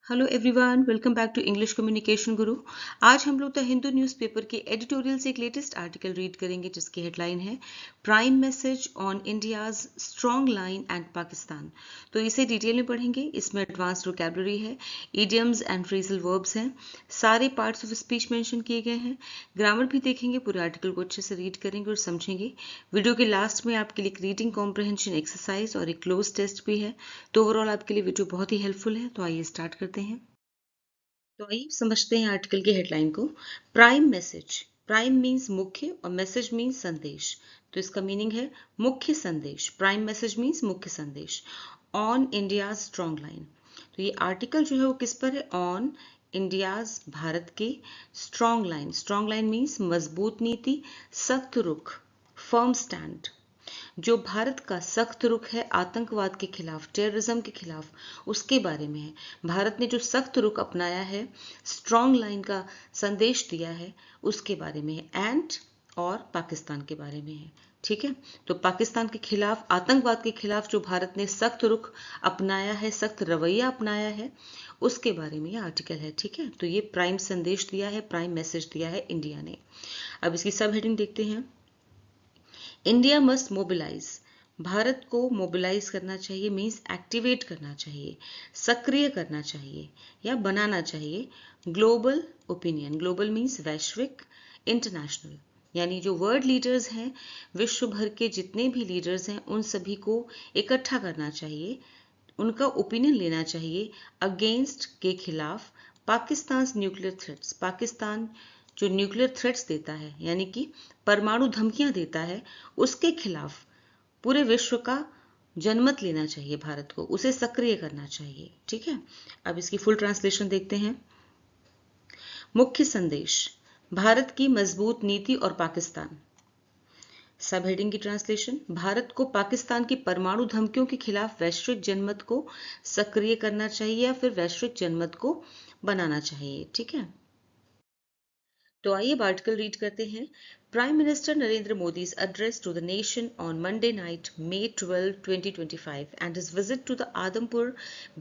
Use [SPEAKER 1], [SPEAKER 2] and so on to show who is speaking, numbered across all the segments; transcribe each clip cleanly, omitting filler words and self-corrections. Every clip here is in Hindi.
[SPEAKER 1] Hello everyone, welcome back to English communication Guru. आज हम लोग द हिंदू न्यूज़पेपर के एडिटोरियल से एक लेटेस्ट आर्टिकल रीड करेंगे जिसकी हेडलाइन है prime message on India's strong line and Pakistan. तो इसे डिटेल में पढ़ेंगे। इसमें एडवांस्ड वोकैबुलरी है, इडियम्स एंड फ्रेजल वर्ब्स हैं, सारे पार्ट्स ऑफ स्पीच मेंशन किए गए हैं, ग्रामर भी देखेंगे। पूरे आर्टिकल को अच्छे से रीड करेंगे और समझेंगे। वीडियो के लास्ट में आपके लिए एक रीडिंग कॉम्प्रहेंशन एक्सरसाइज और एक क्लोज टेस्ट भी है। तो ओवरऑल आपके लिए वीडियो बहुत ही हेल्पफुल है। तो आइए स्टार्ट करते हैं। तो आइए समझते हैं आर्टिकल की हेडलाइन को। प्राइम मैसेज, प्राइम मीन्स मुख्य और मैसेज मीन्स संदेश। तो इसका मीनिंग है मुख्य संदेश। प्राइम मैसेज मीन्स मुख्य संदेश ऑन इंडिया स्ट्रॉन्ग लाइन। तो ये आर्टिकल जो है वो किस पर है? ऑन इंडियाज, भारत के strong line. Strong line means मजबूत नीति, सख्त रुख, फर्म स्टैंड। जो भारत का सख्त रुख है आतंकवाद के खिलाफ, टेररिज्म के खिलाफ, उसके बारे में है। भारत ने जो सख्त रुख अपनाया है, स्ट्रॉन्ग लाइन का संदेश दिया है, उसके बारे में है। एंड और पाकिस्तान के बारे में है। ठीक है, तो पाकिस्तान के खिलाफ, आतंकवाद के खिलाफ जो भारत ने सख्त रुख अपनाया है, सख्त रवैया अपनाया है, उसके बारे में ये आर्टिकल है। ठीक है, तो ये प्राइम संदेश दिया है, प्राइम मैसेज दिया है इंडिया ने। अब इसकी सब हेडिंग देखते हैं। इंडिया मस्ट मोबिलाइज, भारत को मोबिलाइज करना चाहिए, मीन्स एक्टिवेट करना चाहिए, सक्रिय करना चाहिए या बनाना चाहिए ग्लोबल ओपिनियन। ग्लोबल मीन्स वैश्विक, इंटरनेशनल, यानी जो वर्ल्ड लीडर्स हैं, विश्व भर के जितने भी लीडर्स हैं, उन सभी को इकट्ठा करना चाहिए, उनका ओपिनियन लेना चाहिए अगेंस्ट, के खिलाफ, पाकिस्तान न्यूक्लियर थ्रेट्स। पाकिस्तान जो न्यूक्लियर थ्रेट्स देता है, यानी कि परमाणु धमकियां देता है, उसके खिलाफ पूरे विश्व का जनमत लेना चाहिए भारत को, उसे सक्रिय करना चाहिए। ठीक है, अब इसकी फुल ट्रांसलेशन देखते हैं। मुख्य संदेश, भारत की मजबूत नीति और पाकिस्तान। सब हेडिंग की ट्रांसलेशन, भारत को पाकिस्तान की परमाणु धमकियों के खिलाफ वैश्विक जनमत को सक्रिय करना चाहिए या फिर वैश्विक जनमत को बनाना चाहिए। ठीक है, तो आइए अब आर्टिकल रीड करते हैं। Prime minister Narendra Modi's address to the nation on Monday night, May 12, 2025, and his visit to the Adampur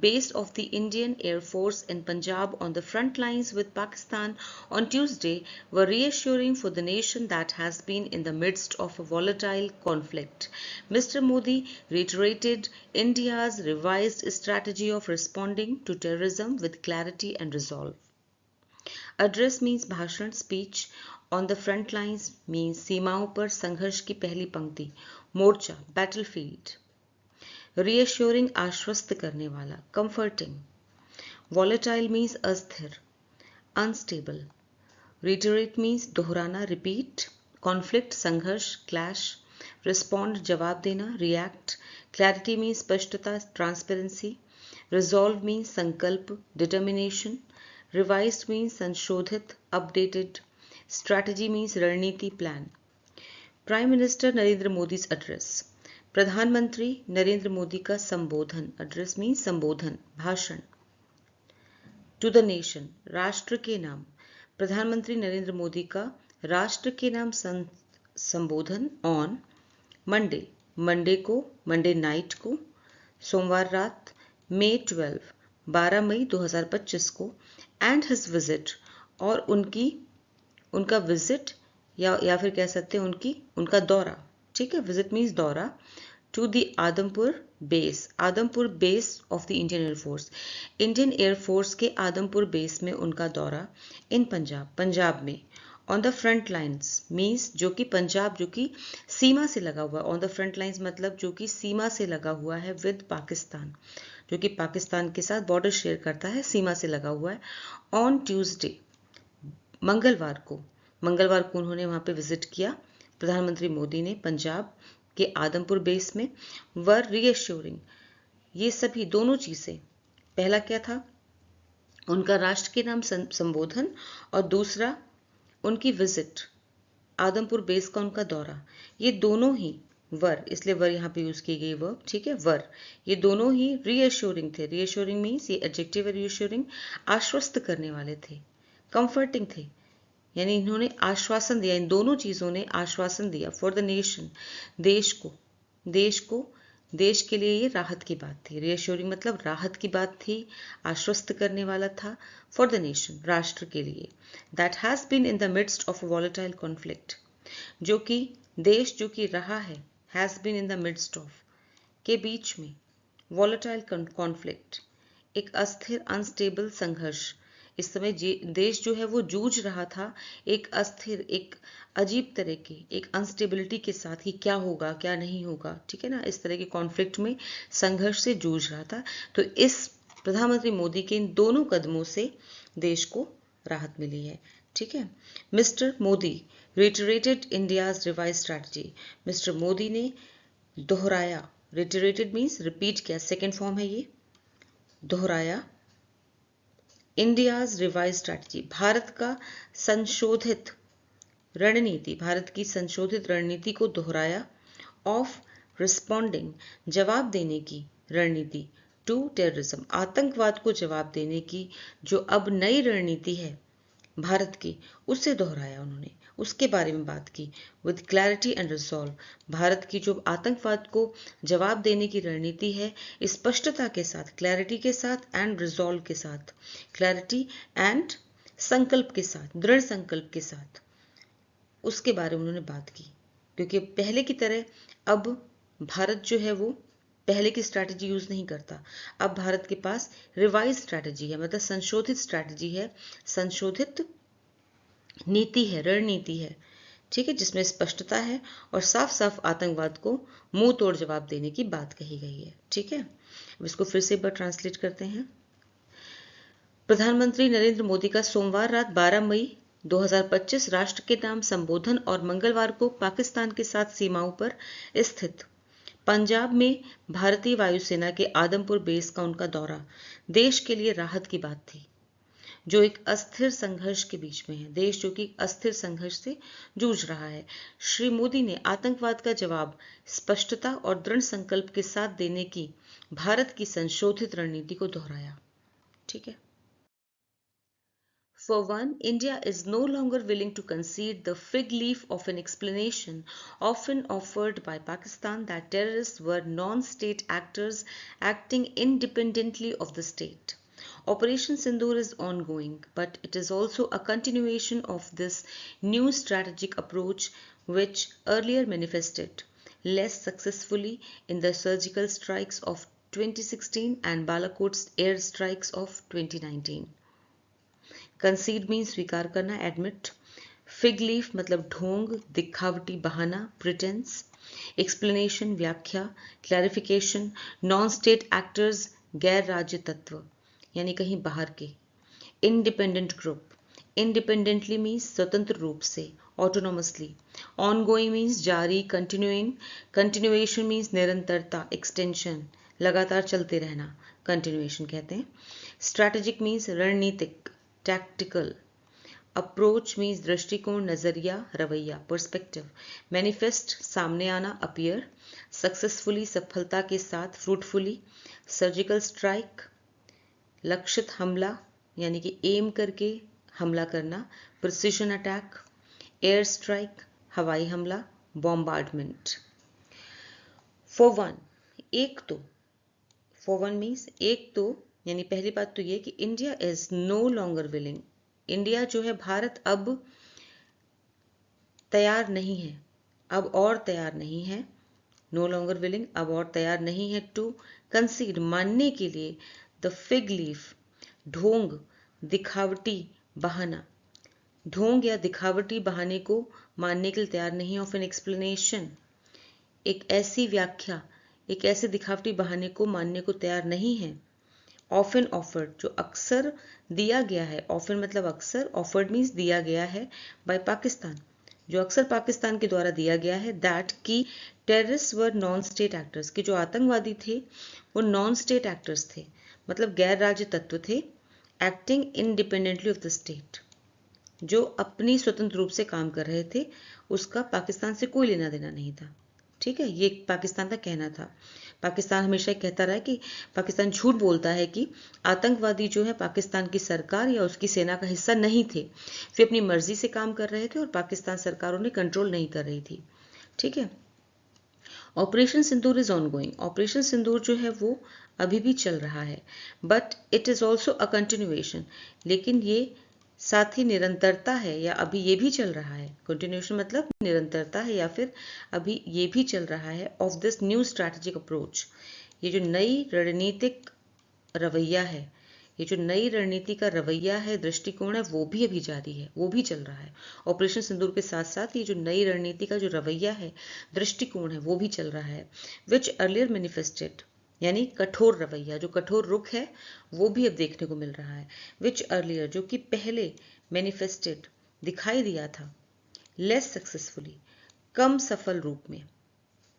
[SPEAKER 1] base of the Indian Air Force in Punjab on the front lines with Pakistan on Tuesday were reassuring for the nation that has been in the midst of a volatile conflict. Mr. Modi reiterated India's revised strategy of responding to terrorism with clarity and resolve. Address means भाषण, speech. On the front lines means सीमाओं पर संघर्ष की पहली पंक्ति, मोर्चा, बैटलफील्ड। रीअश्योरिंग, आश्वस्त करने वाला, कंफर्टिंग। वॉलेटाइल मीन्स अस्थिर, अनस्टेबल। रिटरेट मीन्स दोहराना, रिपीट। कॉन्फ्लिक्ट, संघर्ष, क्लैश। रिस्पॉन्ड, जवाब देना, रिएक्ट। क्लैरिटी मीन्स स्पष्टता, ट्रांसपेरेंसी। रिजॉल्व मीन्स संकल्प, डिटर्मिनेशन। रिवाइज्ड मीन्स संशोधित, अपडेटेड। स्ट्रैटेजी मीन्स रणनीति, plan. Prime minister Narendra Modi's address, प्रधानमंत्री नरेंद्र मोदी का संबोधन। एड्रेस मीन्स संबोधन, भाषण। टू द नेशन, राष्ट्र के नाम, प्रधानमंत्री नरेंद्र मोदी का राष्ट्र के नाम संबोधन। ऑन मंडे, मंडे को, मंडे नाइट को, सोमवार रात, May 12, 12 मई 2025 को, एंड हिज विजिट, और उनका विजिट या फिर कह सकते हैं उनका दौरा। ठीक है, विजिट मीन्स दौरा। To the Adampur base, Adampur base of the Indian air force, Indian air force के आदमपुर बेस में उनका दौरा। इन पंजाब, पंजाब में। On the front lines means जो कि पंजाब, जो कि सीमा से लगा हुआ है। ऑन द फ्रंट लाइन्स मतलब जो कि सीमा से लगा हुआ है विद पाकिस्तान, जो कि पाकिस्तान के साथ बॉर्डर शेयर करता है, सीमा से लगा हुआ है। ऑन ट्यूसडे, मंगलवार को उन्होंने वहां पे विजिट किया, प्रधानमंत्री मोदी ने, पंजाब के आदमपुर बेस में। वर रीअश्योरिंग, ये सभी दोनों चीजें, पहला क्या था, उनका राष्ट्र के नाम संबोधन, और दूसरा उनकी विजिट, आदमपुर बेस का उनका दौरा, ये दोनों ही वर, इसलिए वर यहाँ पे यूज की गई वर्ब। ठीक है, वर, ये दोनों ही रीअश्योरिंग थे। रीअश्योरिंग मीन्स, ये एडजेक्टिव है रीअश्योरिंग, आश्वस्त करने वाले थे, कंफर्टिंग थे, यानी इन्होंने आश्वासन दिया, इन दोनों चीजों ने आश्वासन दिया। फॉर द नेशन, देश को देश के लिए ये राहत की बात थी। रीअश्योरिंग मतलब राहत की बात थी, आश्वस्त करने वाला था। फॉर द नेशन, राष्ट्र के लिए। That has been in the midst of a volatile conflict, जो कि देश जो कि रहा है, has been in the midst of के बीच में, वॉलेटाइल कॉन्फ्लिक्ट एक अस्थिर अनस्टेबल संघर्ष। इस समय देश जो है वो जूझ रहा था एक अस्थिर, एक अजीब तरह के, एक अनस्टेबिलिटी के साथ कि क्या होगा क्या नहीं होगा, ठीक है ना, इस तरह के कॉन्फ्लिक्ट में, संघर्ष से जूझ रहा था। तो इस प्रधानमंत्री मोदी के इन दोनों कदमों से देश को राहत मिली है, ठीक है। Mister Modi reiterated India's revise strategy. Mister Modi ने दोहराया, रिटरेटेड मीन्स रिपीट किया, सेकेंड फॉर्म है ये, दोहराया, इंडियाज रिवाइज स्ट्रैटेजी, भारत का संशोधित रणनीति, भारत की संशोधित रणनीति को दोहराया, ऑफ रिस्पॉन्डिंग, जवाब देने की रणनीति, टू टेररिज्म, आतंकवाद को जवाब देने की जो अब नई रणनीति है भारत की, उसे दोहराया उन्होंने, उसके बारे में बात की। With clarity and resolve, Bharat की जो आतंकवाद को जवाब देने की रणनीति है, स्पष्टता के साथ, क्लैरिटी के साथ एंड रिजॉल्व के साथ, क्लैरिटी एंड संकल्प के साथ, दृढ़ संकल्प के साथ, उसके बारे में उन्होंने बात की। क्योंकि पहले की तरह अब भारत जो है वो पहले की स्ट्रैटेजी यूज नहीं करता। अब भारत के पास रिवाइज स्ट्रैटेजी है, मतलब संशोधित स्ट्रैटेजी है, संशोधित नीति है, रणनीति है, ठीक है, जिसमें स्पष्टता है और साफ साफ आतंकवाद को मुंह तोड़ जवाब देने की बात कही गई है, ठीक है। अब इसको फिर से एक बार ट्रांसलेट करते हैं। प्रधानमंत्री नरेंद्र मोदी का सोमवार रात 12 मई 2025 राष्ट्र के नाम संबोधन और मंगलवार को पाकिस्तान के साथ सीमाओं पर स्थित पंजाब में भारतीय वायुसेना के आदमपुर बेस का उनका दौरा देश के लिए राहत की बात थी, जो एक अस्थिर संघर्ष के बीच में है। देश जो कि अस्थिर संघर्ष से जूझ रहा है। श्री मोदी ने आतंकवाद का जवाब स्पष्टता और दृढ़ संकल्प के साथ देने की भारत की संशोधित रणनीति को दोहराया, ठीक है। For one, India is no longer willing to concede the fig leaf of an explanation often offered by Pakistan that terrorists were non-state actors acting independently of the state. Operation Sindoor is ongoing, but it is also a continuation of this new strategic approach which earlier manifested less successfully in the surgical strikes of 2016 and Balakot's air strikes of 2019. कंसीड mean स्वीकार करना, एडमिट। फिग लीफ मतलब ढोंग, दिखावटी बहाना, प्रिटेंस। एक्सप्लेनेशन व्याख्या, क्लैरिफिकेशन। नॉन स्टेट एक्टर्स गैर राज्य तत्व यानी कहीं बाहर के। इंडिपेंडेंट ग्रुप, इंडिपेंडेंटली मीन्स स्वतंत्र रूप से, ऑटोनोमसली। ऑनगोइंग मीन्स जारी, कंटिन्यूइंग। कंटिन्यूएशन मीन्स निरंतरता, एक्सटेंशन, लगातार चलते रहना, कंटिन्यूएशन कहते हैं। स्ट्रैटेजिक मीन्स रणनीतिक, टैक्टिकल। अप्रोच मीन्स दृष्टिकोण, नजरिया, रवैया, पर्सपेक्टिव। मैनिफेस्ट सामने आना, अपीयर। सक्सेसफुली सफलता के साथ, फ्रूटफुली। सर्जिकल स्ट्राइक लक्षित हमला यानी कि एम करके हमला करना, प्रिसिशन अटैक। एयर स्ट्राइक हवाई हमला, बॉम्बार्डमेंट। फॉर वन, एक तो, फॉर वन मीन्स एक तो, यानी पहली बात तो ये कि India is no longer willing, India जो है भारत अब तैयार नहीं है, अब और तैयार नहीं है, नो लॉन्गर विलिंग अब और तैयार नहीं है, टू कंसीड मानने के लिए, द फिग लीफ ढोंग, दिखावटी बहाना, ढोंग या दिखावटी बहाने को मानने के लिए तैयार नहीं, ऑफ एन एक्सप्लेनेशन एक ऐसी व्याख्या, एक ऐसे दिखावटी बहाने को मानने को तैयार नहीं है। ऑफन ऑफर्ड जो अक्सर दिया गया है, ऑफन मतलब अक्सर, ऑफर्ड मीन्स दिया गया है, बाय पाकिस्तान जो अक्सर पाकिस्तान के द्वारा दिया गया है, दैट की terrorist were non state actors कि जो आतंकवादी थे वो नॉन स्टेट एक्टर्स थे, मतलब गैर राज्य तत्व थे, acting independently of the state जो अपनी स्वतंत्र रूप से काम कर रहे थे, उसका पाकिस्तान से कोई लेना देना नहीं था, ठीक है। ये पाकिस्तान का कहना था। पाकिस्तान हमेशा कहता रहा कि पाकिस्तान झूठ बोलता है कि आतंकवादी जो है पाकिस्तान की सरकार या उसकी सेना का हिस्सा नहीं थे, वे अपनी मर्जी से काम कर रहे थे और पाकिस्तान सरकार उन्हें कंट्रोल नहीं कर रही थी, ठीक है। Operation Sindoor is ongoing, operation Sindoor जो है वो अभी भी चल रहा है, but it is also a continuation, लेकिन ये साथ ही निरंतरता है या अभी ये भी चल रहा है, कंटिन्यूएशन मतलब निरंतरता है या फिर अभी ये भी चल रहा है of this new strategic approach. ये जो नई रणनीतिक रवैया है, ये जो नई रणनीति का रवैया है, दृष्टिकोण है, वो भी अभी जारी है, वो भी चल रहा है। ऑपरेशन सिंदूर के साथ साथ ये जो नई रणनीति का जो रवैया है, दृष्टिकोण है, वो भी चल रहा है। विच अर्लियर मैनिफेस्टेड, यानी कठोर रवैया, जो कठोर रुख है, वो भी अब देखने को मिल रहा है। विच अर्लियर, जो कि पहले मैनिफेस्टेड, दिखाई दिया था, लेस सक्सेसफुली, कम सफल रूप में,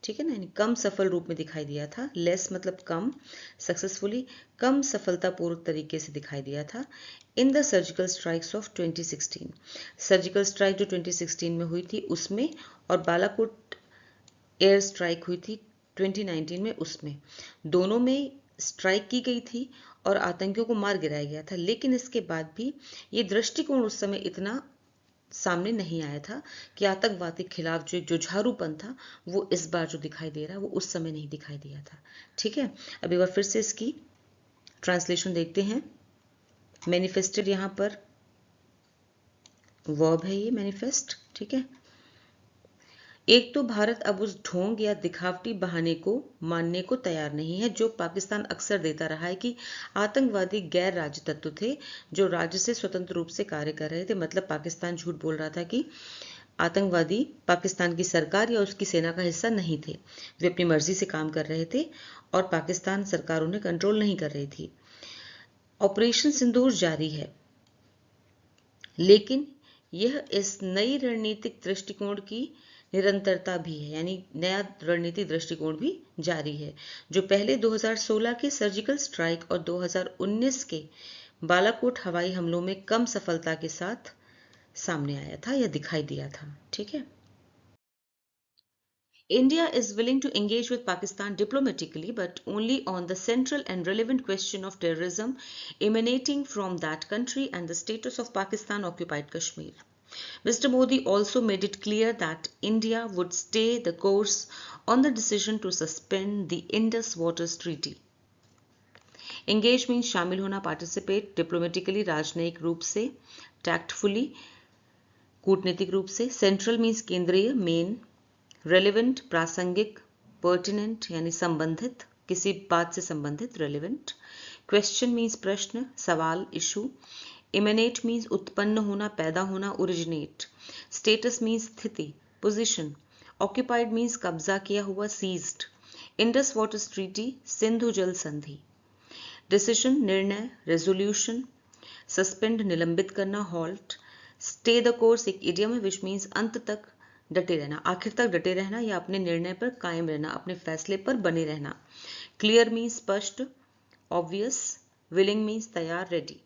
[SPEAKER 1] ठीक है ना, यानी कम सफल रूप में दिखाई दिया था। लेस मतलब कम, सक्सेसफुली कम सफलतापूर्वक तरीके से दिखाई दिया था in the surgical strikes of 2016, surgical strike जो 2016 में हुई थी उसमें, और बालाकोट एयर स्ट्राइक हुई थी 2019 में, उसमें दोनों में स्ट्राइक की गई थी और आतंकियों को मार गिराया गया था। लेकिन इसके बाद भी ये दृष्टिकोण उस समय इतना सामने नहीं आया था कि आतंकवाद के खिलाफ जो एक जुझारूपन था वो इस बार जो दिखाई दे रहा है वो उस समय नहीं दिखाई दिया था। ठीक है, अब एक बार फिर से इसकी ट्रांसलेशन देखते हैं। मैनिफेस्टेड यहाँ पर वर्ब है, ये मैनिफेस्ट, ठीक है। एक तो भारत अब उस ढोंग या दिखावटी बहाने को मानने को तैयार नहीं है जो पाकिस्तान अक्सर देता रहा है कि आतंकवादी गैर राज्य तत्व थे जो राज्य से स्वतंत्र रूप से कार्य कर रहे थे। मतलब पाकिस्तान झूठ बोल रहा था कि आतंकवादी पाकिस्तान की सरकार या उसकी सेना का हिस्सा नहीं थे, वे अपनी मर्जी से काम कर रहे थे और पाकिस्तान सरकार उन्हें कंट्रोल नहीं कर रही थी। ऑपरेशन सिंदूर जारी है, लेकिन यह इस नई रणनीतिक दृष्टिकोण की निरंतरता भी है, यानी नया रणनीतिक दृष्टिकोण भी जारी है जो पहले 2016 के सर्जिकल स्ट्राइक और 2019 के बालाकोट हवाई हमलों में कम सफलता के साथ सामने आया था या दिखाई दिया था। ठीक है, India is willing to engage with Pakistan diplomatically, but only on the central and relevant question of terrorism emanating from that country and the status of Pakistan occupied Kashmir. Mr. Modi also made it clear that India would stay the course on the decision to suspend the Indus Waters Treaty. Engage means शामिल होना, participate, diplomatically राजनयिक रूप से, tactfully कूटनीतिक रूप से, central means केंद्रीय, main, रेलिवेंट प्रासंगिक, पर्टिनेंट यानी संबंधित, किसी बात से संबंधित, रेलिवेंट। क्वेश्चन मीन्स प्रश्न, सवाल, इशू। इमेनेट मीन्स उत्पन्न होना, पैदा होना, ओरिजिनेट। स्टेटस मीन्स स्थिति, पोजीशन। ऑक्यूपाइड मीन्स कब्जा किया हुआ, seized. Indus waters treaty, Sindhu जल संधि। डिसीजन निर्णय, रेजोल्यूशन। सस्पेंड निलंबित करना, हॉल्ट। स्टे द कोर्स एक इडियम है विच मीन्स अंत तक डटे रहना, आखिर तक डटे रहना या अपने निर्णय पर कायम रहना, अपने फैसले पर बने रहना। क्लियर मीन्स स्पष्ट, ऑब्वियस। विलिंग मीन्स तैयार, ready.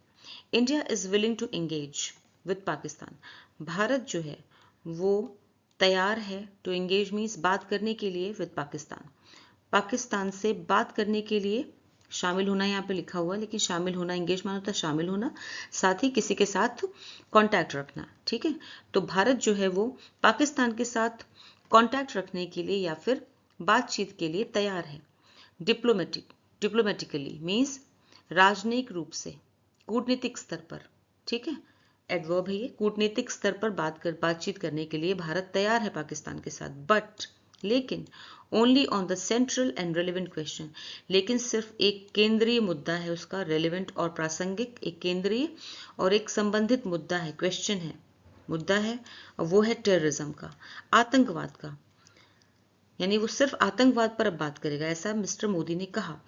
[SPEAKER 1] India is willing to engage with Pakistan, Bharat जो है वो तैयार है, टू एंगेज मीन्स बात करने के लिए, विद पाकिस्तान, पाकिस्तान से बात करने के लिए। शामिल होना यहाँ पे लिखा हुआ है, लेकिन शामिल होना इंगेज माना होता है शामिल होना, साथ ही किसी के साथ कांटेक्ट रखना। ठीक है, तो भारत जो है वो पाकिस्तान के साथ कांटेक्ट रखने के लिए या फिर बातचीत के लिए तैयार है। डिप्लोमेटिकली मीन्स राजनयिक रूप से, कूटनीतिक स्तर पर। ठीक है, एडवर्ब है ये, कूटनीतिक स्तर पर बातचीत करने के लिए भारत तैयार है पाकिस्तान के साथ, बट लेकिन only on the central and relevant question, लेकिन सिर्फ एक केंद्रीय मुद्दा है उसका, रेलिवेंट और प्रासंगिक, एक केंद्रीय और एक संबंधित मुद्दा है, क्वेश्चन है, मुद्दा है, और वो है टेररिज्म का, आतंकवाद का, यानी वो सिर्फ आतंकवाद पर अब बात करेगा, ऐसा मिस्टर मोदी ने कहा।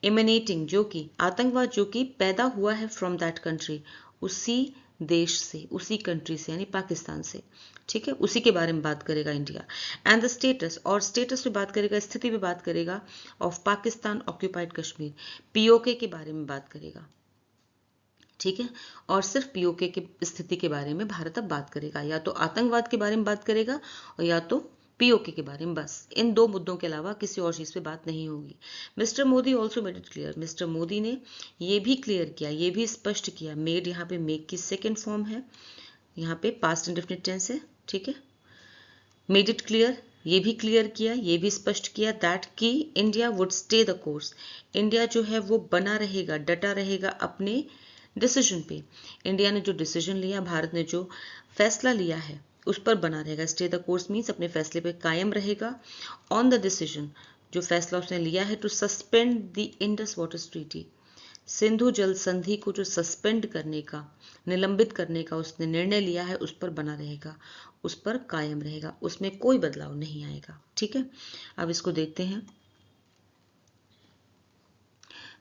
[SPEAKER 1] एमिनेटिंग जो कि आतंकवाद जो कि पैदा हुआ है फ्रॉम दैट कंट्री, उसी देश से, उसी कंट्री से यानी पाकिस्तान से। ठीक है, उसी के बारे में बात करेगा इंडिया। एंड द स्टेटस, और स्टेटस पे बात करेगा, स्थिति पे बात करेगा, of Pakistan occupied Kashmir, PoK के बारे में बात करेगा। ठीक है, और सिर्फ पीओके की स्थिति के बारे में भारत अब बात करेगा, या तो आतंकवाद के बारे में बात करेगा और या तो पीओके के बारे में, बस इन दो मुद्दों के अलावा किसी और चीज पे बात नहीं होगी। Mister Modi also made it clear, mister Modi ने ये भी क्लियर किया, ये भी स्पष्ट किया, मेड यहाँ पे मेक की सेकेंड फॉर्म है, यहाँ पे पास्ट इंडेफिनिट टेंस है। ठीक है, मेड इट क्लियर, ये भी क्लियर किया, ये भी स्पष्ट किया दैट कि India would stay the course, India जो है वो बना रहेगा, डटा रहेगा अपने डिसीजन पे। इंडिया ने जो डिसीजन लिया, भारत ने जो फैसला लिया है उस पर बना रहेगा। स्टे द कोर्स मीन्स अपने फैसले पे कायम रहेगा। ऑन द डिसीजन, जो फैसला उसने लिया है to suspend the Indus water treaty, Sindhu जल संधि को जो सस्पेंड करने का, निलंबित करने का उसने निर्णय लिया है, उस पर बना रहेगा, उस पर कायम रहेगा, उसमें कोई बदलाव नहीं आएगा। ठीक है, अब इसको देखते हैं।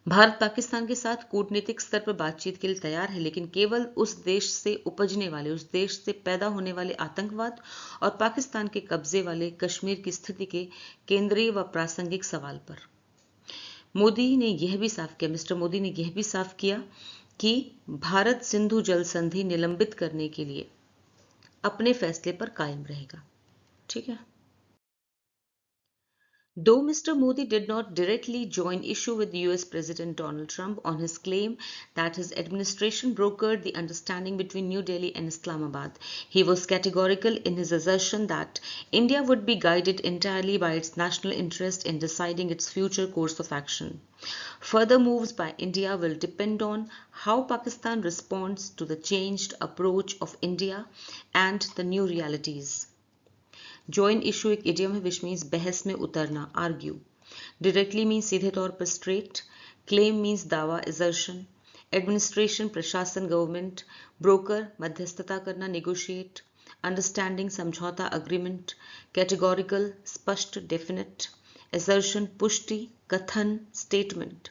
[SPEAKER 1] भारत पाकिस्तान के साथ कूटनीतिक स्तर पर बातचीत के लिए तैयार है, लेकिन केवल उस देश से उपजने वाले, उस देश से पैदा होने वाले आतंकवाद और पाकिस्तान के कब्जे वाले कश्मीर की स्थिति के केंद्रीय व प्रासंगिक सवाल पर। मोदी ने यह भी साफ किया, मिस्टर मोदी ने यह भी साफ किया कि भारत सिंधु जल संधि निलंबित करने के लिए अपने फैसले पर कायम रहेगा। ठीक है। Though Mr. Modi did not directly join issue with US President Donald Trump on his claim that his administration brokered the understanding between New Delhi and Islamabad, he was categorical in his assertion that India would be guided entirely by its national interest in deciding its future course of action. Further moves by India will depend on how Pakistan responds to the changed approach of India and the new realities. Join issue एक इडियम है विच मीन्स बहस में उतरना, आर्ग्यू। डायरेक्टली मीन्स सीधे तौर पर, स्ट्रेट। क्लेम मीन्स दावा, एजर्शन। एडमिनिस्ट्रेशन प्रशासन, गवर्नमेंट। ब्रोकर मध्यस्थता करना, नेगोशिएट। अंडरस्टैंडिंग समझौता, अग्रीमेंट। कैटेगोरिकल स्पष्ट, डेफिनेट। एजर्शन पुष्टि, कथन, स्टेटमेंट।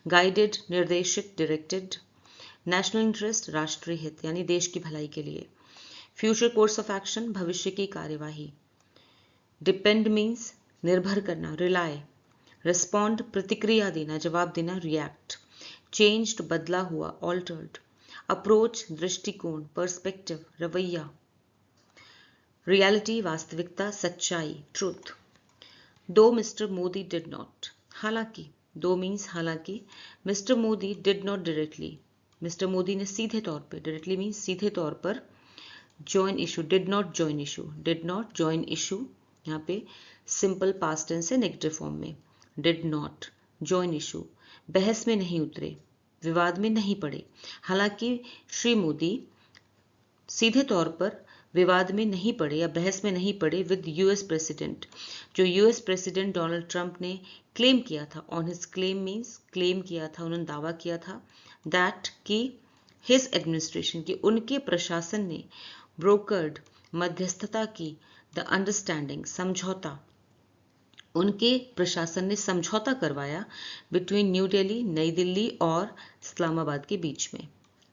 [SPEAKER 1] गाइडेड निर्देशित, डायरेक्टेड। नेशनल इंटरेस्ट राष्ट्रीय हित यानी देश की भलाई के लिए। फ्यूचर कोर्स ऑफ एक्शन भविष्य की कार्यवाही। डिपेंड मीन्स निर्भर करना, रिलाय। रिस्पॉन्ड प्रतिक्रिया देना, जवाब देना, रिएक्ट। चेंज्ड बदला हुआ, ऑल्टर्ड। अप्रोच दृष्टिकोण, पर्सपेक्टिव रवैया। रियलिटी वास्तविकता, सच्चाई, ट्रूथ। दो मिस्टर मोदी डिड नॉट, हालांकि, दो मीन्स हालांकि, mister Modi did not directly, mister Modi ने सीधे तौर पर, डायरेक्टली मीन्स सीधे तौर पर, join issue, did not join issue, did not join issue, यहाँ पे सिंपल पास्ट टेंस है नेगेटिव फॉर्म में। डिड नॉट जॉइन इशू, बहस में नहीं उतरे, विवाद में नहीं पड़े। हालांकि श्री मोदी सीधे तौर पर विवाद में नहीं पड़े या बहस में नहीं पड़े विद यूएस प्रेसिडेंट, जो यूएस प्रेसिडेंट डोनाल्ड ट्रंप ने क्लेम किया था। On his claim means claim किया था, उन्होंने दावा किया था दैट कि हिज एडमिनिस्ट्रेशन की, उनके प्रशासन ने ब्रोकर्ड मध्यस्थता की, द अंडरस्टैंडिंग समझौता, उनके प्रशासन ने समझौता करवाया बिटवीन न्यू दिल्ली नई दिल्ली और इस्लामाबाद के बीच में।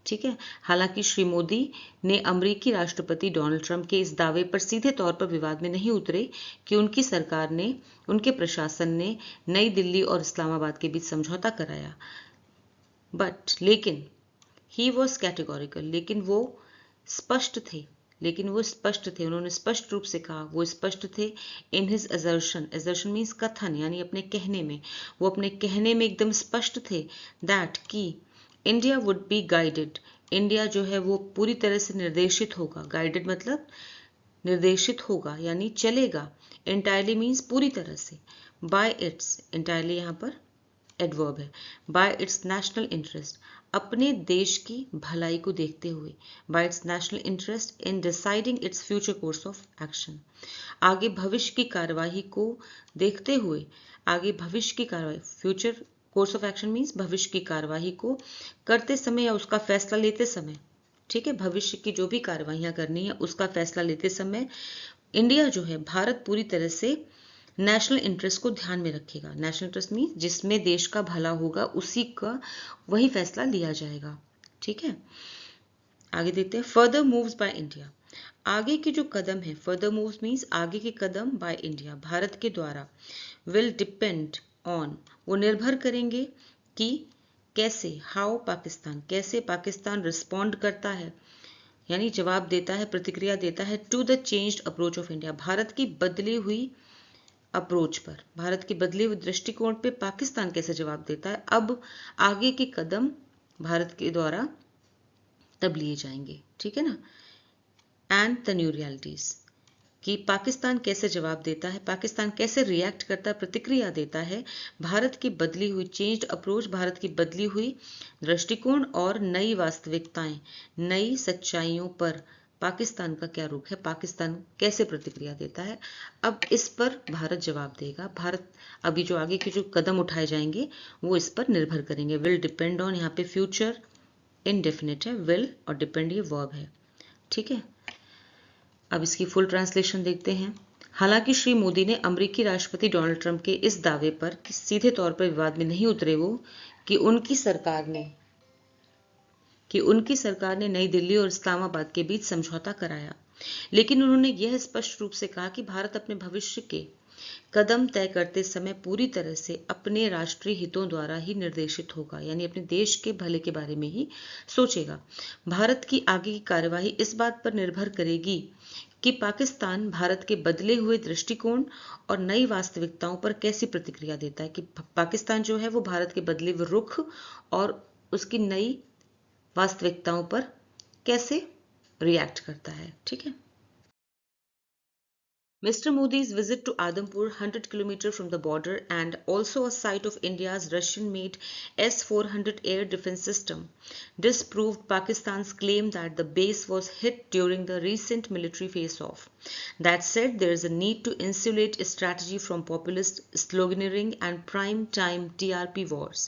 [SPEAKER 1] ठीक है। हालांकि श्री मोदी ने अमेरिकी राष्ट्रपति डोनाल्ड ट्रंप के इस दावे पर सीधे तौर पर विवाद में नहीं उतरे कि उनकी सरकार ने, उनके प्रशासन ने नई दिल्ली और इस्लामाबाद के बीच समझौता कराया, बट लेकिन ही वॉज कैटेगोरिकल, लेकिन वो स्पष्ट थे, उन्होंने स्पष्ट रूप से कहा, वो स्पष्ट थे in his assertion, assertion means कथन यानी अपने कहने में, वो अपने कहने में एकदम स्पष्ट थे दैट कि India would be guided, India जो है वो पूरी तरह से निर्देशित होगा, गाइडेड मतलब निर्देशित होगा यानी चलेगा, एंटायरली मीन्स पूरी तरह से, बाय इट्स, एंटायरली यहाँ पर एडवर्ब है, बाय इट्स नेशनल इंटरेस्ट, अपने देश की भलाई को देखते हुए, bye it's national interest in deciding its future course of action, आगे भविष्य की कार्यवाही को देखते हुए, आगे भविष्य की कार्यवाही, future course of action means भविष्य की कार्यवाही को करते समय या उसका फैसला लेते समय। ठीक है, भविष्य की जो भी कार्यवाहियां करनी है उसका फैसला लेते समय इंडिया जो है, भारत पूरी तरह से नेशनल इंटरेस्ट को ध्यान में रखेगा। नेशनल इंटरेस्ट मीन जिसमें देश का भला होगा उसी का वही फैसला लिया जाएगा। ठीक है, आगे देखते हैं। फर्दर मूव्स बाय इंडिया, आगे के जो कदम है, फर्दर मूव्स मीन्स आगे के कदम बाय इंडिया, भारत के द्वारा, विल डिपेंड ऑन, वो निर्भर करेंगे कि कैसे, हाउ पाकिस्तान, कैसे पाकिस्तान रिस्पॉन्ड करता है यानी जवाब देता है, प्रतिक्रिया देता है, to the changed approach of India, Bharat की बदली हुई अप्रोच पर, भारत के बदले हुए दृष्टिकोण पे पाकिस्तान कैसे जवाब देता है। अब आगे के कदम भारत के द्वारा तब लिए जाएंगे। ठीक है ना। एंड द न्यू रियलिटीज, कि पाकिस्तान कैसे जवाब देता है, पाकिस्तान कैसे रिएक्ट करता है, प्रतिक्रिया देता है भारत की बदली हुई चेंज्ड अप्रोच, भारत की बदली हुई दृष्टिकोण और नई वास्तविकताएं, नई सच्चाइयों पर पाकिस्तान का क्या रुख है, पाकिस्तान कैसे प्रतिक्रिया देता है। अब इस पर भारत जवाब देगा। भारत अभी जो आगे के जो कदम उठाए जाएंगे वो इस पर निर्भर करेंगे। विल डिपेंड ऑन, यहाँ पे फ्यूचर इनडेफिनिट है, विल और डिपेंड ये वर्ब है। ठीक है, अब इसकी फुल ट्रांसलेशन देखते हैं। हालांकि श्री मोदी ने अमेरिकी राष्ट्रपति डोनाल्ड ट्रंप के इस दावे पर कि सीधे तौर पर विवाद में नहीं उतरे वो कि उनकी सरकार ने नई दिल्ली और इस्लामाबाद के बीच समझौता कराया, लेकिन उन्होंने यह स्पष्ट रूप से कहा कि भारत अपने भविष्य के कदम तय करते समय पूरी तरह से अपने राष्ट्रीय हितों द्वारा ही निर्देशित होगा, यानी अपने देश के भले के बारे में ही सोचेगा। भारत की आगे की कार्यवाही इस बात पर निर्भर करेगी कि पाकिस्तान भारत के बदले हुए दृष्टिकोण और नई वास्तविकताओं पर कैसी प्रतिक्रिया देता है, कि पाकिस्तान जो है वो भारत के बदले हुए रुख और उसकी नई वास्तविकताओं पर कैसे रिएक्ट करता है। ठीक है, Mr. Modi's visit to Adampur, 100 km from the border and also a site of India's Russian-made S-400 air defense system, disproved Pakistan's claim that the base was hit during the recent military face-off. That said, there is a need to insulate a strategy from populist sloganeering and prime-time TRP wars.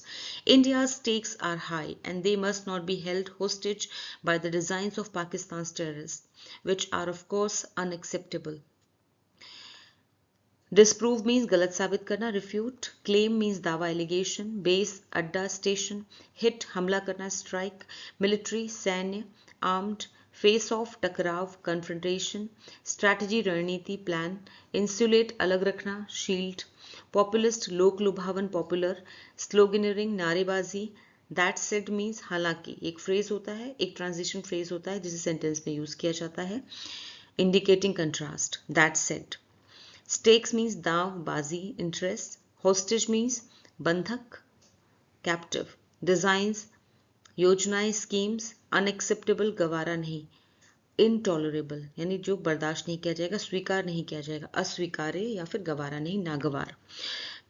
[SPEAKER 1] India's stakes are high and they must not be held hostage by the designs of Pakistan's terrorists, which are of course unacceptable. Disprove means गलत साबित करना, रिफ्यूट, क्लेम मीन्स दावा एलिगेशन, बेस अड्डा स्टेशन, हिट हमला करना स्ट्राइक, मिलिट्री सैन्य, आर्म्ड फेस ऑफ टकराव कन्फ्रंटेशन, स्ट्रैटेजी रणनीति प्लान, इंसुलेट अलग रखना शील्ड, पॉपुलिस्ट लोक लुभावन पॉपुलर, स्लोगनरिंग नारेबाजी। दैट सेड मीन्स हालांकि, एक फ्रेज होता है, एक ट्रांजिशन फ्रेज होता है जिसे सेंटेंस में यूज किया जाता है indicating contrast. That said. Stakes means दाव बाजी इंटरेस्ट, hostage means बंधक captive, designs योजनाएं schemes, unacceptable गवारा नहीं, intolerable यानी जो बर्दाश्त नहीं किया जाएगा, स्वीकार नहीं किया जाएगा, अस्वीकार्य या फिर गवारा नहीं, नागवार।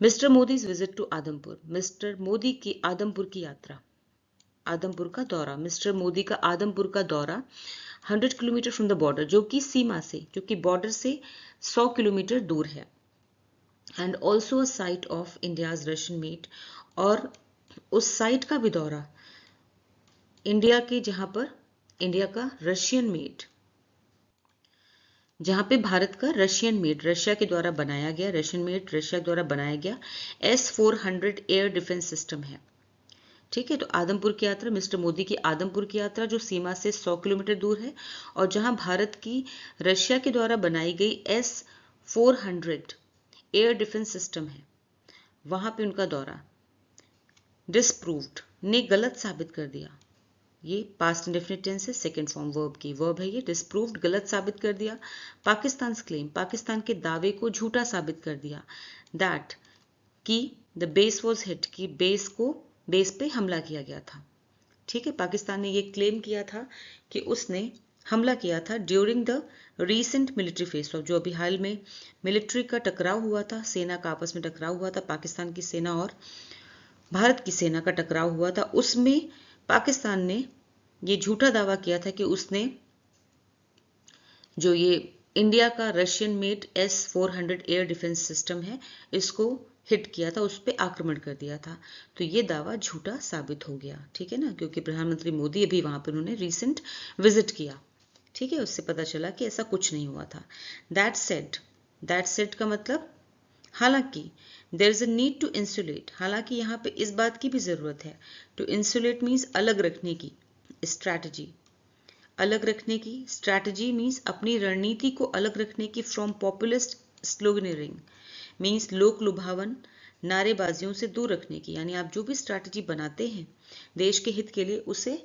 [SPEAKER 1] Mr Modi's visit to Adampur, Mr Modi की आदमपुर की यात्रा, आदमपुर का दौरा, मिस्टर मोदी का आदमपुर का दौरा 100 किलोमीटर फ्रॉम द बॉर्डर, जो कि सीमा से, जो कि बॉर्डर से 100 किलोमीटर दूर है, and also a site of India's Russian made, और उस साइट का भी दौरा इंडिया के, जहां पर इंडिया का रशियन मेड, जहां पे भारत का रशियन मेड, रशिया के द्वारा बनाया गया, रशियन मेड रशिया द्वारा बनाया गया S-400 एयर डिफेंस सिस्टम है। ठीक है, तो आदमपुर की यात्रा, मिस्टर मोदी की आदमपुर की यात्रा जो सीमा से 100 किलोमीटर दूर है और जहां भारत की रशिया के द्वारा बनाई गई S-400 एयर डिफेंस सिस्टम है, वहां पे उनका दौरा। डिसप्रूव्ड ने गलत साबित कर दिया, ये पास्ट इंडेफिनिट टेंस है, सेकंड फॉर्म वर्ब की, वर्ब है ये। डिसप्रूव्ड गलत साबित कर दिया, पाकिस्तान क्लेम पाकिस्तान के दावे को झूठा साबित कर दिया, दैट कि द बेस वॉज हिट कि बेस पे हमला किया गया था। ठीक है, पाकिस्तान ने ये क्लेम किया था कि उसने हमला किया था during the recent military face of, जो अभी हाल में मिलिट्री का टकराव हुआ था, सेना का आपस में टकराव हुआ था, पाकिस्तान की सेना और भारत की सेना का टकराव हुआ था। उसमें पाकिस्तान ने ये झूठा दावा किया था कि उसने जो ये इंडिया का Russian made S-400 air defence system है, इसको हिट किया था, उस पर आक्रमण कर दिया था। तो ये दावा झूठा साबित हो गया। ठीक है ना, क्योंकि प्रधानमंत्री मोदी अभी वहां पर उन्होंने रिसेंट विजिट किया। ठीक है, उससे पता चला कि ऐसा कुछ नहीं हुआ था। दैट सेड का मतलब हालांकि, there is a need to insulate, हालांकि यहाँ पे इस बात की भी जरूरत है, टू इंसुलेट मीन्स अलग रखने की, स्ट्रैटेजी अलग रखने की, स्ट्रैटेजी मीन्स अपनी रणनीति को अलग रखने की, फ्रॉम पॉपुलिस्ट स्लोगनरिंग मीन्स लोक लुभावन नारेबाजियों से दूर रखने की, यानी आप जो भी स्ट्रैटेजी बनाते हैं देश के हित के लिए उसे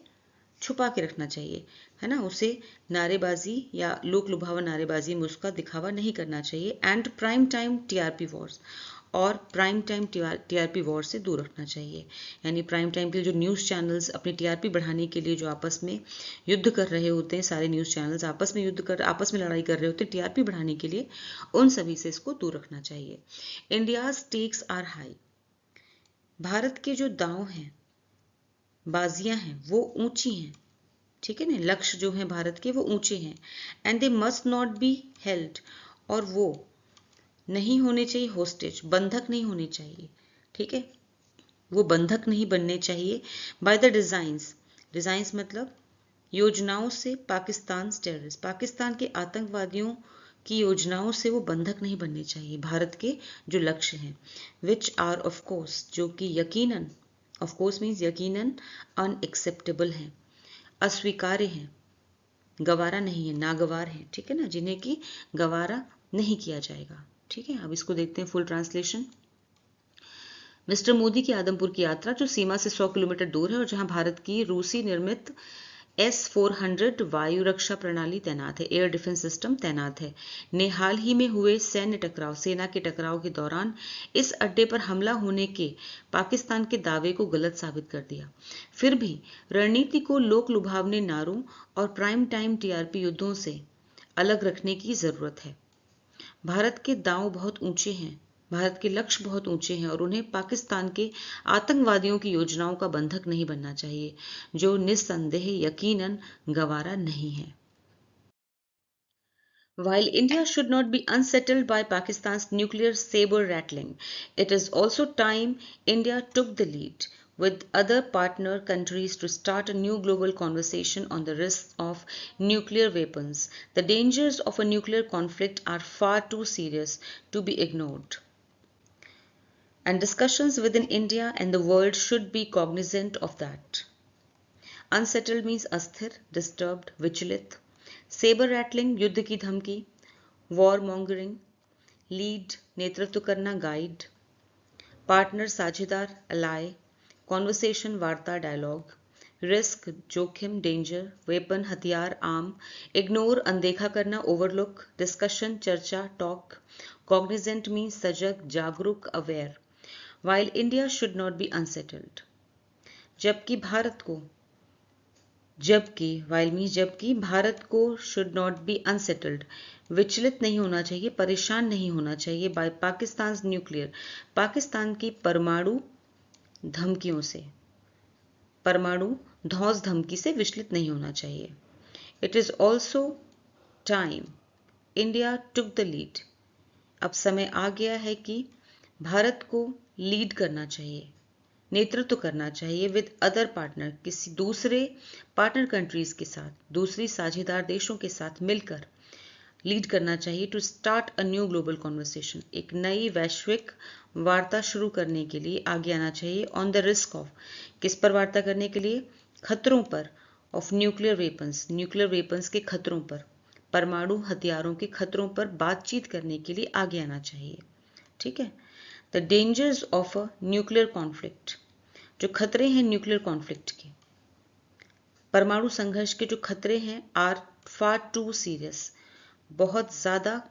[SPEAKER 1] छुपा के रखना चाहिए, है ना, उसे नारेबाजी या लोक लुभावन नारेबाजी में उसका दिखावा नहीं करना चाहिए। And prime time TRP Wars, और प्राइम टाइम टीआरपी वॉर से दूर रखना चाहिए। यानी प्राइम टाइम के जो न्यूज़ चैनल्स अपनी टीआरपी बढ़ाने के लिए जो आपस में युद्ध कर रहे होते हैं, सारे न्यूज़ चैनल्स आपस में लड़ाई कर रहे होते हैं टीआरपी बढ़ाने के लिए, उन सभी से इसको दूर रखना चाहिए। India stakes are high, Bharat के जो दांव हैं, बाजियां हैं, वो ऊंची हैं, ठीक है ना। लक्ष्य जो हैं भारत के वो ऊंचे हैं। And they must not be held, और वो नहीं होने चाहिए होस्टेज, बंधक नहीं होने चाहिए, ठीक है, वो बंधक नहीं बनने चाहिए। बाय द डिजाइंस मतलब योजनाओं से, पाकिस्तान टेररिस्ट, पाकिस्तान के आतंकवादियों की योजनाओं से वो बंधक नहीं बनने चाहिए भारत के जो लक्ष्य हैं। विच आर ऑफ कोर्स, जो कि यकीनन, ऑफ कोर्स मीन्स यकीनन अनएक्सेप्टेबल हैं, अस्वीकार्य हैं, गवारा नहीं है, नागवार है, ठीक है ना, जिन्हें कि गवारा नहीं किया जाएगा, ठीक है। अब इसको देखते हैं फुल ट्रांसलेशन। मिस्टर मोदी की आदमपुर की यात्रा, जो सीमा से 100 किलोमीटर दूर है और जहां भारत की रूसी निर्मित S-400 वायु रक्षा प्रणाली तैनात है, एयर डिफेंस सिस्टम तैनात है, ने हाल ही में हुए सेना के टकराव के दौरान इस अड्डे पर हमला होने के पाकिस्तान के दावे को गलत साबित कर दिया। फिर भी रणनीति को लोक लुभावने नारों और प्राइम टाइम टीआरपी युद्धों से अलग रखने की जरूरत है। भारत के दांव बहुत ऊंचे हैं, भारत के लक्ष्य बहुत ऊंचे हैं और उन्हें पाकिस्तान के आतंकवादियों की योजनाओं का बंधक नहीं बनना चाहिए, जो निस्संदेह यकीनन गवारा नहीं है। While India should not be unsettled by Pakistan's nuclear saber rattling, it is also time India took the lead with other partner countries to start a new global conversation on the risks of nuclear weapons. The dangers of a nuclear conflict are far too serious to be ignored, and discussions within India and the world should be cognizant of that. Unsettled means अस्थिर, disturbed, विचलित. Saber rattling युद्ध की धमकी. War mongering. Lead नेतृत्व करना, guide. Partner साझेदार, ally. Conversation वार्ता, dialogue. Risk जोखिम, danger. Weapon हथियार, arm. Ignore अनदेखा करना, overlook. Discussion चर्चा, talk. Cognizant means सजग, जागरूक, aware. While India should not be unsettled, जबकि भारत को should not be unsettled, विचलित नहीं होना चाहिए, परेशान नहीं होना चाहिए by Pakistan's nuclear, पाकिस्तान की परमाणु धमकियों से, परमाणु धौंस धमकी से विचलित नहीं होना चाहिए। It is also time India took the lead, अब समय आ गया है कि भारत को लीड करना चाहिए, नेतृत्व करना चाहिए विद अदर पार्टनर, किसी दूसरे पार्टनर कंट्रीज के साथ, दूसरी साझेदार देशों के साथ मिलकर लीड करना चाहिए। To start a new global conversation, एक नई वैश्विक वार्ता शुरू करने के लिए आगे आना चाहिए। ऑन द रिस्क ऑफ, किस पर वार्ता करने के लिए, खतरों पर, ऑफ न्यूक्लियर वेपन्स के खतरों पर, परमाणु हथियारों के खतरों पर बातचीत करने के लिए आगे आना चाहिए, ठीक है। The dangers of a nuclear conflict, जो खतरे हैं न्यूक्लियर कॉन्फ्लिक्ट के, परमाणु संघर्ष के जो खतरे हैं, आर फार टू सीरियस, बहुत ज्यादा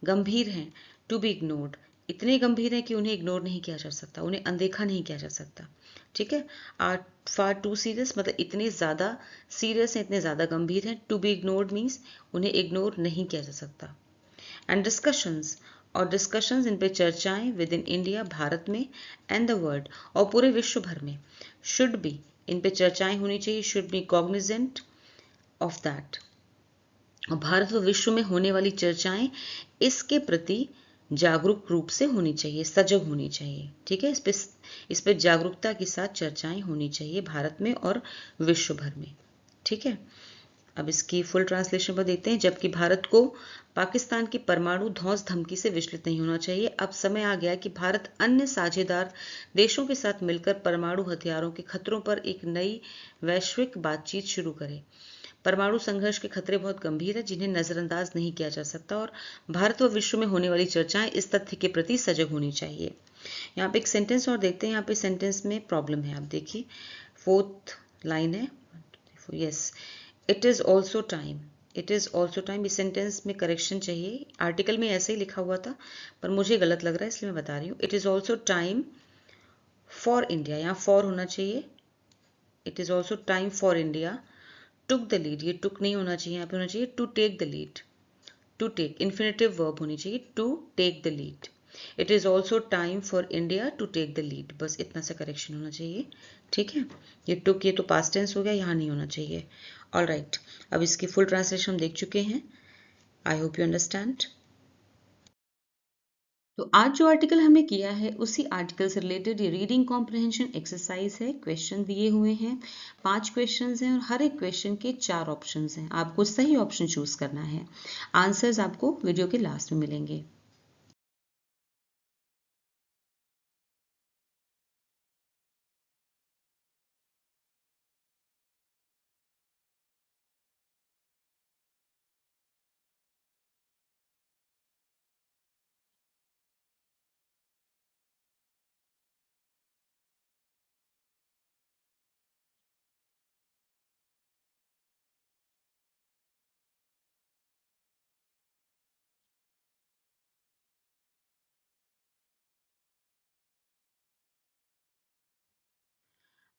[SPEAKER 1] गंभीर हैं, टू बी इग्नोर्ड, इतने गंभीर हैं कि उन्हें इग्नोर नहीं किया जा सकता, उन्हें अनदेखा नहीं किया जा सकता, ठीक है। आर फार टू सीरियस मतलब इतने ज्यादा सीरियस हैं, इतने ज्यादा गंभीर हैं। टू बी इग्नोर्ड मीन्स उन्हें इग्नोर नहीं किया जा सकता। एंड डिस्कशंस, और डिस्कशंस, इन पे चर्चाएं विद इन इंडिया, भारत में, एंड द वर्ल्ड, और पूरे विश्व भर में, शुड बी, इन पे चर्चाएं होनी चाहिए, should be cognizant of that, और भारत व विश्व में होने वाली चर्चाएं इसके प्रति जागरूक रूप से होनी चाहिए, सजग होनी चाहिए, ठीक है। इस पे जागरूकता के साथ चर्चाएं होनी चाहिए भारत में और विश्व भर में, ठीक है। अब इसकी फुल ट्रांसलेशन पर देखते हैं। जबकि भारत को पाकिस्तान की परमाणु धौंस धमकी से विचलित नहीं होना चाहिए, अब समय आ गया कि भारत अन्य साझेदार देशों के साथ मिलकर परमाणु हथियारों के खतरों पर एक नई वैश्विक बातचीत शुरू करे। परमाणु संघर्ष के खतरे बहुत गंभीर है, जिन्हें नजरअंदाज नहीं किया जा सकता, और भारत व विश्व में होने वाली चर्चाएं इस तथ्य के प्रति सजग होनी चाहिए। यहाँ पे एक सेंटेंस और देखते हैं, यहाँ पे सेंटेंस में प्रॉब्लम है, आप देखिए 4th लाइन है, yes, it is also time, it is also time, इस सेंटेंस में करेक्शन चाहिए, आर्टिकल में ऐसे ही लिखा हुआ था पर मुझे गलत लग रहा है इसलिए मैं बता रही हूँ। It is also time for India, यहाँ फॉर होना चाहिए। It is also time for India took the lead, ये टुक नहीं होना चाहिए, यहाँ पे होना चाहिए to take the lead. To take infinitive verb होनी चाहिए, to take the lead. It is also time for India to take the lead, बस इतना सा करेक्शन होना चाहिए। ठीक है, ये टुक ये तो पास्ट टेंस हो गया, यहाँ नहीं होना चाहिए। ऑल राइट, अब इसकी फुल ट्रांसलेशन हम देख चुके हैं। I hope you understand. तो आज जो आर्टिकल हमने किया है उसी आर्टिकल से रिलेटेड ये रीडिंग कॉम्प्रहेंशन एक्सरसाइज है। क्वेश्चन दिए हुए हैं, 5 क्वेश्चंस हैं और हर एक क्वेश्चन के 4 ऑप्शंस हैं। आपको सही ऑप्शन चूज करना है। आंसर्स आपको वीडियो के लास्ट में मिलेंगे।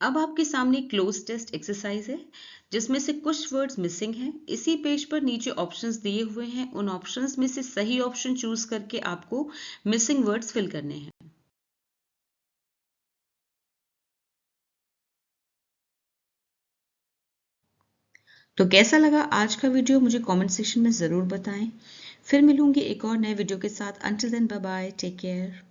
[SPEAKER 1] अब आपके सामने क्लोज टेस्ट एक्सरसाइज है जिसमें से कुछ वर्ड्स मिसिंग हैं। इसी पेज पर नीचे ऑप्शंस दिए हुए हैं, उन ऑप्शंस में से सही ऑप्शन चूज करके आपको मिसिंग वर्ड्स फिल करने हैं। तो कैसा लगा आज का वीडियो मुझे कमेंट सेक्शन में ज़रूर बताएं। फिर मिलूंगी एक और नए वीडियो के साथ। Until then bye bye, take care.